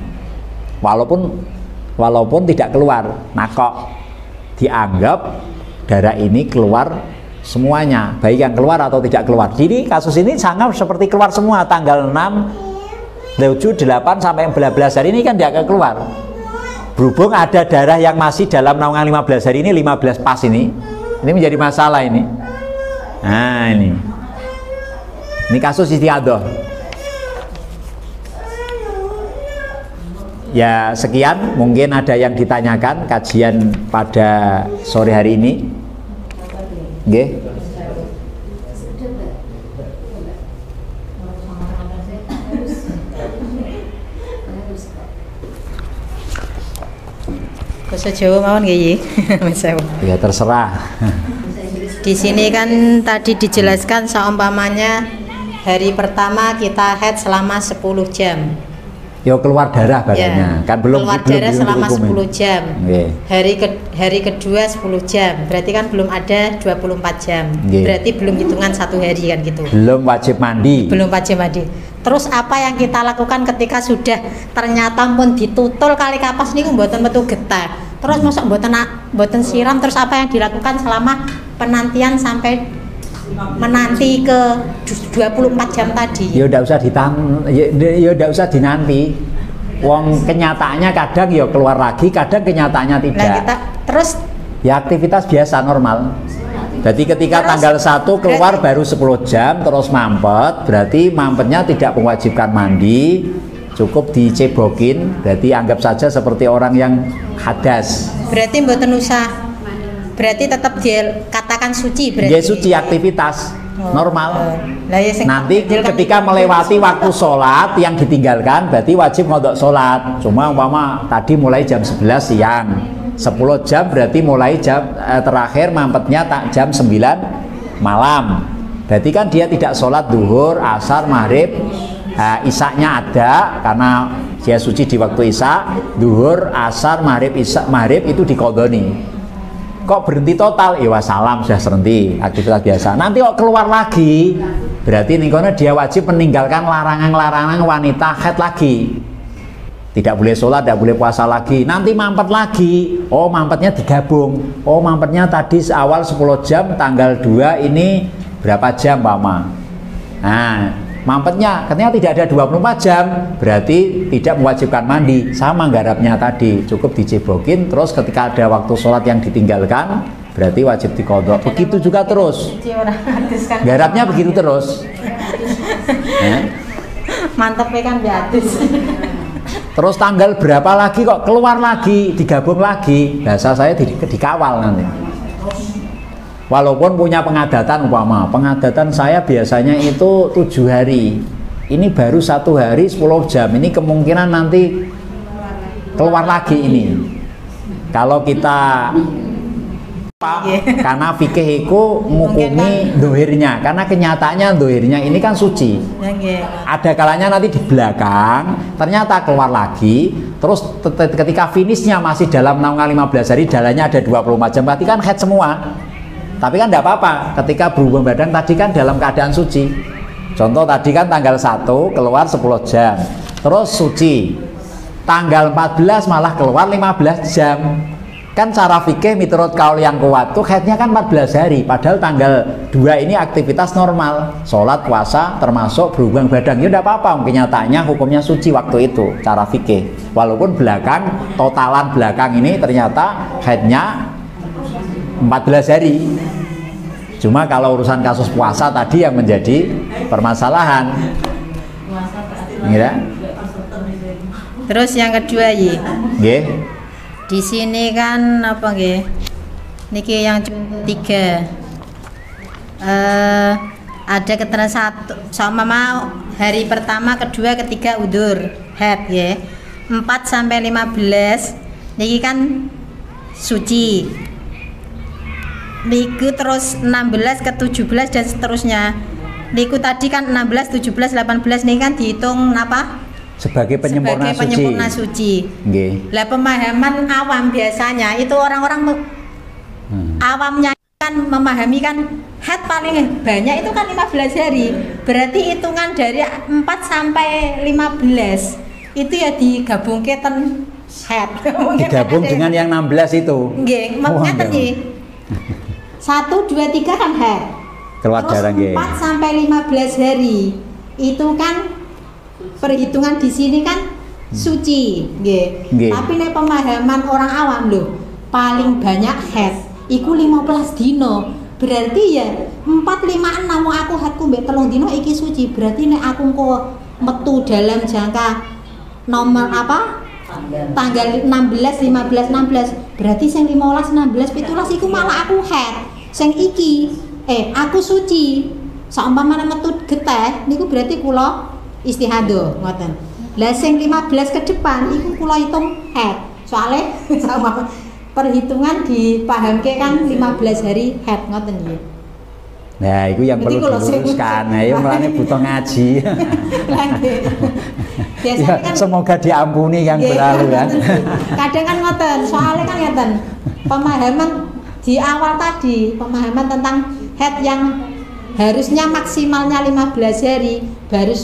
Walaupun tidak keluar, nah kok dianggap darah ini keluar semuanya, baik yang keluar atau tidak keluar. Jadi kasus ini sangat seperti keluar semua, tanggal 6, 7, 8 sampai 14 hari ini kan dia akan keluar. Berhubung ada darah yang masih dalam naungan 15 hari ini, 15 pas ini menjadi masalah ini. Nah ini kasus istiadah. Ya sekian, mungkin ada yang ditanyakan kajian pada sore hari ini. Nggih. Bahasa Jawa mawon nggih. Ya terserah. Di sini kan tadi dijelaskan seumpamanya hari pertama kita haid selama 10 jam. Yo keluar darah badannya, kan belum keluar darah selama 10 jam. Okay. Hari kedua 10 jam, berarti kan belum ada 24 jam. Okay. Berarti belum hitungan 1 hari kan gitu. Belum wajib mandi. Belum wajib mandi. Terus apa yang kita lakukan ketika sudah ternyata pun ditutul kali kapas niku mboten metu getah. Terus mosok mboten siram, terus apa yang dilakukan selama penantian sampai menanti ke 24 jam tadi? Ya udah usah ya udah usah dinanti. Wong kenyataannya kadang ya keluar lagi, kadang kenyataannya tidak. Nah, kita terus ya aktivitas biasa normal. Jadi ketika terus, tanggal 1 keluar baru 10 jam terus mampet, berarti mampetnya tidak mewajibkan mandi, cukup dicebokin, berarti anggap saja seperti orang yang hadas. Berarti mboten usah. Berarti tetap dia katakan suci berarti. Dia suci aktivitas normal. Nah, ya, nanti ketika melewati waktu sholat yang ditinggalkan berarti wajib ngodok sholat. Cuma umpama tadi mulai jam 11 siang, 10 jam berarti mulai jam terakhir mampetnya jam 9 malam. Berarti kan dia tidak sholat duhur, asar, maghrib, isaknya ada karena dia suci di waktu isak, duhur, asar, maghrib, isak, maghrib itu dikodoni. Kok berhenti total? Ya wassalam, sudah serenti aktivitas biasa. Nanti kok keluar lagi, berarti ningkono dia wajib meninggalkan larangan-larangan wanita haid lagi. Tidak boleh sholat, tidak boleh puasa lagi. Nanti mampet lagi. Oh mampetnya digabung. Oh mampetnya tadi awal 10 jam, tanggal 2 ini berapa jam Mama? Nah mampetnya katanya tidak ada 24 jam, berarti tidak mewajibkan mandi, sama garapnya tadi, cukup dicebokin, terus ketika ada waktu sholat yang ditinggalkan berarti wajib dikodok. Begitu juga terus, garapnya begitu terus. Mantep kan gratis. Terus tanggal berapa lagi kok keluar lagi, digabung lagi, bahasa saya dikawal nanti. Walaupun punya pengadatan umpama, pengadatan saya biasanya itu 7 hari, ini baru 1 hari 10 jam, ini kemungkinan nanti keluar lagi ini. Kalau kita karena fikih itu ngukumi dohirnya, karena kenyataannya dohirnya ini kan suci. Ada kalanya nanti di belakang ternyata keluar lagi, terus ketika finishnya masih dalam naungan 15 hari, jalannya ada 24 jam, berarti kan haid semua. Tapi kan tidak apa-apa, ketika berhubung badan tadi kan dalam keadaan suci. Contoh tadi kan tanggal 1 keluar 10 jam, terus suci. Tanggal 14 malah keluar 15 jam. Kan cara fikih miturut kaul yang kuat tuh haidnya kan 14 hari, padahal tanggal 2 ini aktivitas normal, sholat, puasa, termasuk berhubung badan. Ya tidak apa-apa, kenyataannya hukumnya suci waktu itu, cara fikih. Walaupun belakang, totalan belakang ini ternyata haidnya 14 hari. Cuma kalau urusan kasus puasa tadi yang menjadi permasalahan. Ya. Terus yang kedua nggih. Di sini kan apa nggih? Niki yang 3. Ada keterangan 1 sama mau hari pertama, kedua, ketiga udur haid ya. 4 sampai 15 niki kan suci. niku terus 16 ke 17 dan seterusnya. Niku tadi kan 16, 17, 18 nih kan dihitung apa? Sebagai penyempurna Sebagai penyempurna suci. Nggih. Lah pemahaman awam biasanya itu orang-orang awamnya kan memahami kan haid paling banyak itu kan 15 hari. Berarti hitungan dari 4 sampai 15 itu ya digabung ke ten haid. Digabung dengan yang 16 itu. Nggih, maksudnya tadi 1, 2, 3 kan haid. Keluar darah nggih. 4 sampai 15 hari itu kan perhitungan di sini kan suci, nggih. Tapi nek pemahaman orang awam loh, paling banyak haid iku 15 dino. Berarti ya 4, 5, 6 mau aku haidku mbek 3 dino iki suci. Berarti nek aku engko metu dalam jangka nomor apa? Tanggal 16, 15, 16. Berarti sing 15, 16, 17 iku malah aku haid. Sing iki aku suci. Saumpamane metu geteh niku berarti kula istihadah ngoten. Lah sing 15 ke depan iku kula hitung haid. Soale sama perhitungan dipahamke kan 15 hari haid ngoten nggih. Nah, itu yang perlu diluruskan. Nah, ya mulane butuh ngaji. Ya, kan, semoga diampuni yang berlalu kan. Kadang kan ngoten, soalnya kan ngoten. Pemahaman di awal tadi, pemahaman tentang haid yang harusnya maksimalnya 15 hari baru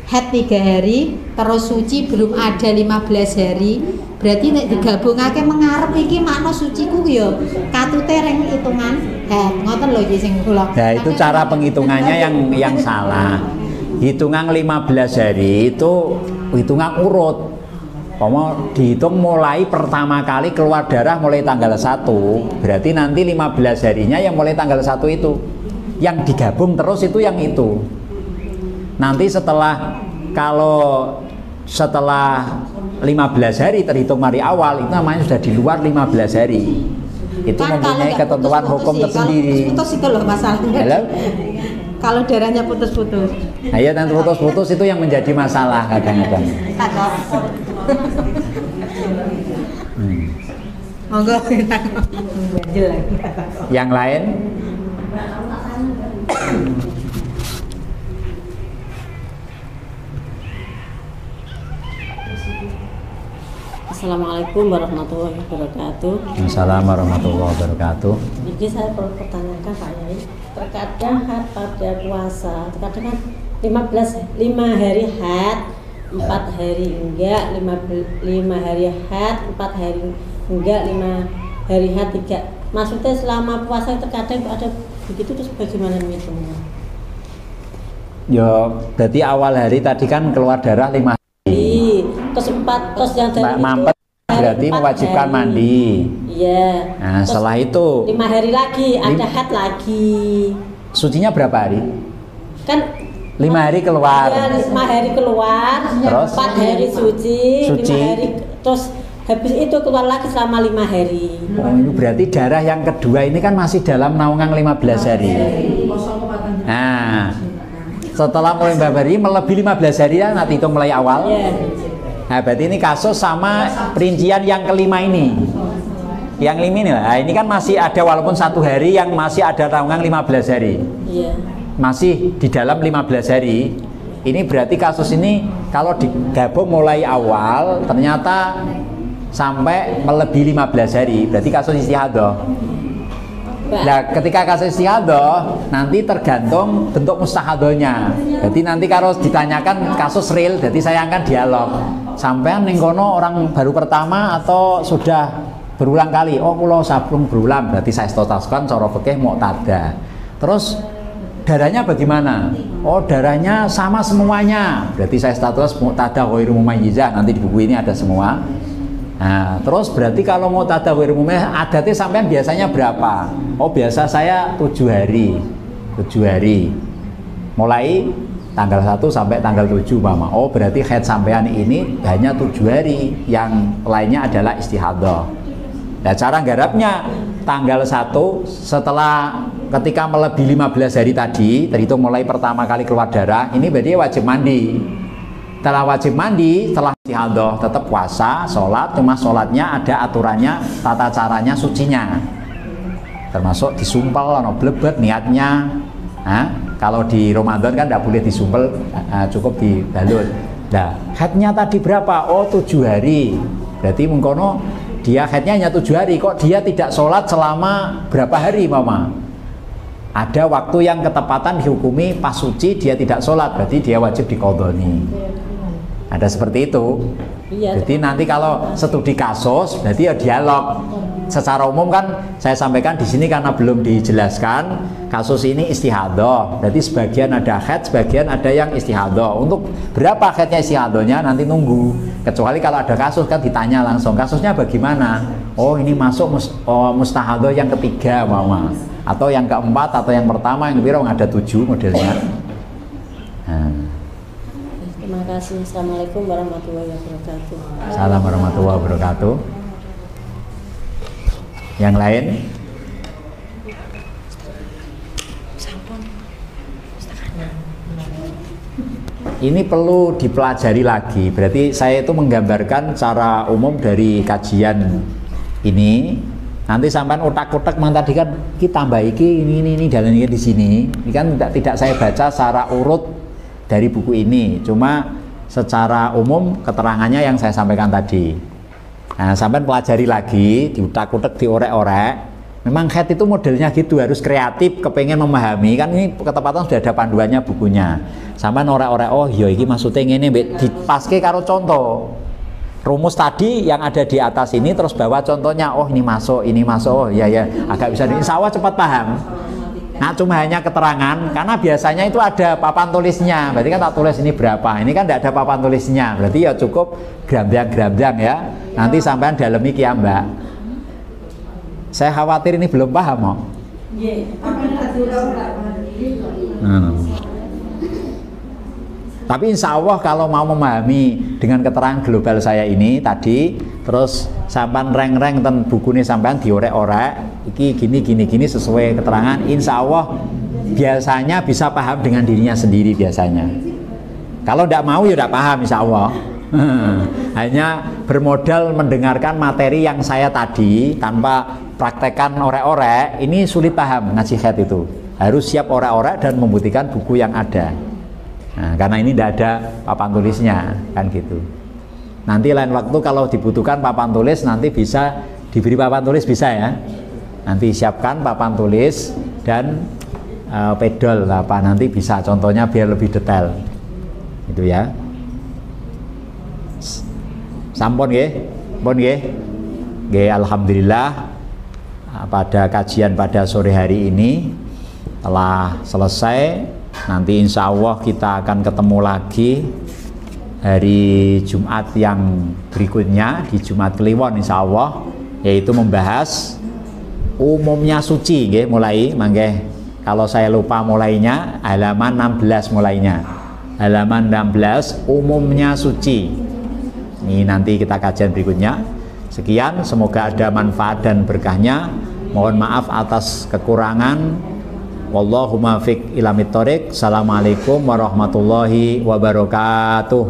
haid 3 hari, terus suci belum ada 15 hari. Berarti nek digabungake mengarep iki makna suciku ya katute reng hitungan haid. Ngoten lho iki sing kula. Nah, itu cara penghitungannya yang salah. Hitungan 15 hari itu hitungan urut. Dihitung mulai pertama kali keluar darah mulai tanggal 1. Berarti nanti 15 harinya yang mulai tanggal 1 itu. Yang digabung terus itu yang itu. Nanti setelah 15 hari terhitung dari awal itu namanya sudah di luar 15 hari. Itu kan mempunyai ketentuan hukum tersendiri. Putus itu loh masalahnya. Halo? Kalau darahnya putus-putus. Nah, iya, dan putus-putus itu yang menjadi masalah kadang-kadang. Monggo. Yang lain? Assalamualaikum warahmatullahi wabarakatuh. Assalamualaikum warahmatullahi wabarakatuh. Jadi saya perlu pertanyakan Pak Yai, terkadang haid pada puasa, terkadang kan 5 hari haid, 4 hari enggak, 5 hari haid, 4 hari enggak, 5 hari haid 3. Maksudnya selama puasa terkadang ada begitu, terus bagaimana menghitungnya? Ya, berarti awal hari tadi kan keluar darah 5 hari. Terus 4, terus yang dari mampet berarti mewajibkan hari. Mandi. Iya. Nah, terus setelah itu 5 hari lagi ada haid lagi. Sucinya berapa hari? Kan 5 hari keluar. Ya, 5 hari keluar. Terus 4 hari suci. 5 hari terus habis itu keluar lagi selama 5 hari. Oh, itu berarti darah yang kedua ini kan masih dalam naungan 15 hari. Nah, setelah mulai 15 hari melebihi 15 hari ya nanti itu mulai awal. Yeah. Nah, berarti ini kasus sama perincian yang kelima ini. Yang kelima ini lah. Nah, ini kan masih ada walaupun 1 hari yang masih ada naungan 15 hari. Yeah. Masih di dalam 15 hari. Ini berarti kasus ini kalau digabung mulai awal ternyata sampai melebihi 15 hari. Berarti kasus istihadah. Nah, ketika kasus istihadah nanti tergantung bentuk mustahadohnya. Jadi nanti kalau ditanyakan kasus real, jadi saya akan dialog. Sampean ning kono orang baru pertama atau sudah berulang kali? Oh, kula sabrung berulang, berarti saya statuskan cara fikih muqtada. Terus darahnya bagaimana? Oh, darahnya sama semuanya. Berarti saya status muqtada ghairu mumayyizah. Nanti di buku ini ada semua. Nah, terus berarti kalau muqtada ghairu mumayyizah adatnya sampean biasanya berapa? Oh, biasa saya 7 hari. 7 hari. Mulai tanggal 1 sampai tanggal 7 Mama. Oh, berarti haid sampean ini hanya 7 hari. Yang lainnya adalah istihadah. Nah, cara garapnya tanggal 1 setelah ketika melebihi 15 hari tadi, terhitung mulai pertama kali keluar darah, ini berarti wajib mandi. Setelah wajib mandi, setelah istihadah tetap puasa, sholat, cuma sholatnya ada aturannya, tata caranya, sucinya. termasuk disumpel ono blebet niatnya. Kalau di Ramadan kan tidak boleh disumpel, cukup dibalut. Nah, haidnya tadi berapa? Oh 7 hari. Berarti mengkono dia haidnya hanya 7 hari, kok dia tidak sholat selama berapa hari mama? Ada waktu yang ketepatan dihukumi pas suci dia tidak sholat, berarti dia wajib diqodhoni. Ada seperti itu. Jadi nanti kalau studi kasus, berarti ya dialog. Secara umum kan saya sampaikan di sini karena belum dijelaskan kasus ini istihadah. Berarti sebagian ada haid, sebagian ada yang istihadah. Untuk berapa haidnya istihadahnya nanti nunggu. Kecuali kalau ada kasus kan ditanya langsung kasusnya bagaimana. Oh ini masuk mustahadah yang ketiga mama, atau yang keempat, atau yang pertama, yang kira ada 7 modelnya. Terima kasih. Assalamualaikum warahmatullahi wabarakatuh. Assalamualaikum warahmatullahi wabarakatuh. Yang lain? Ini perlu dipelajari lagi. Berarti saya itu menggambarkan secara umum dari kajian ini. Nanti sampai otak-otak tadi kan kita tambah ini dan ini di sini. Ini kan tidak saya baca secara urut dari buku ini. Cuma secara umum keterangannya yang saya sampaikan tadi. Nah, sampai pelajari lagi, diutak-utak, diorek-orek. Memang haid itu modelnya gitu, harus kreatif, kepengen memahami. Kan ini ketepatan sudah ada panduannya bukunya. Sampai orek-orek, oh iya ini maksudnya ini dipaske karo contoh. Rumus tadi yang ada di atas ini terus bawa contohnya, oh ini masuk, oh iya ya, agak bisa insya Allah cepat paham. Nah cuma hanya keterangan, karena biasanya itu ada papan tulisnya. Berarti kan tak tulis ini berapa, ini kan tidak ada papan tulisnya. Berarti ya cukup grambang ya. Nanti sampean dalemi ki ya Mbak. Saya khawatir ini belum paham kok. Tapi insya Allah kalau mau memahami dengan keterangan global saya ini tadi, terus sampean reng-reng ten bukunya sampean diorek-orek, iki gini sesuai keterangan, insya Allah biasanya bisa paham dengan dirinya sendiri biasanya. Kalau tidak mau ya tidak paham insya Allah. Hanya bermodal mendengarkan materi yang saya tadi tanpa praktekkan orek-orek, ini sulit paham ngaji haid itu. Harus siap orek-orek dan membuktikan buku yang ada. Nah, karena ini tidak ada papan tulisnya kan gitu. Nanti lain waktu kalau dibutuhkan papan tulis nanti bisa diberi papan tulis bisa ya. Nanti siapkan papan tulis dan pedol apa nanti bisa contohnya biar lebih detail. Itu ya. Sampun nggih. Pun nggih. Nggih alhamdulillah pada kajian pada sore hari ini telah selesai. Nanti insya Allah kita akan ketemu lagi hari Jumat yang berikutnya, di Jumat Kliwon insya Allah, yaitu membahas umumnya suci nggih, mulai mangke kalau saya lupa mulainya halaman 16 mulainya. Halaman 16 umumnya suci. Ini nanti kita kajian berikutnya. Sekian, semoga ada manfaat dan berkahnya. Mohon maaf atas kekurangan. Wallahumma fiq ilamit thoriq. Assalamualaikum warahmatullahi wabarakatuh.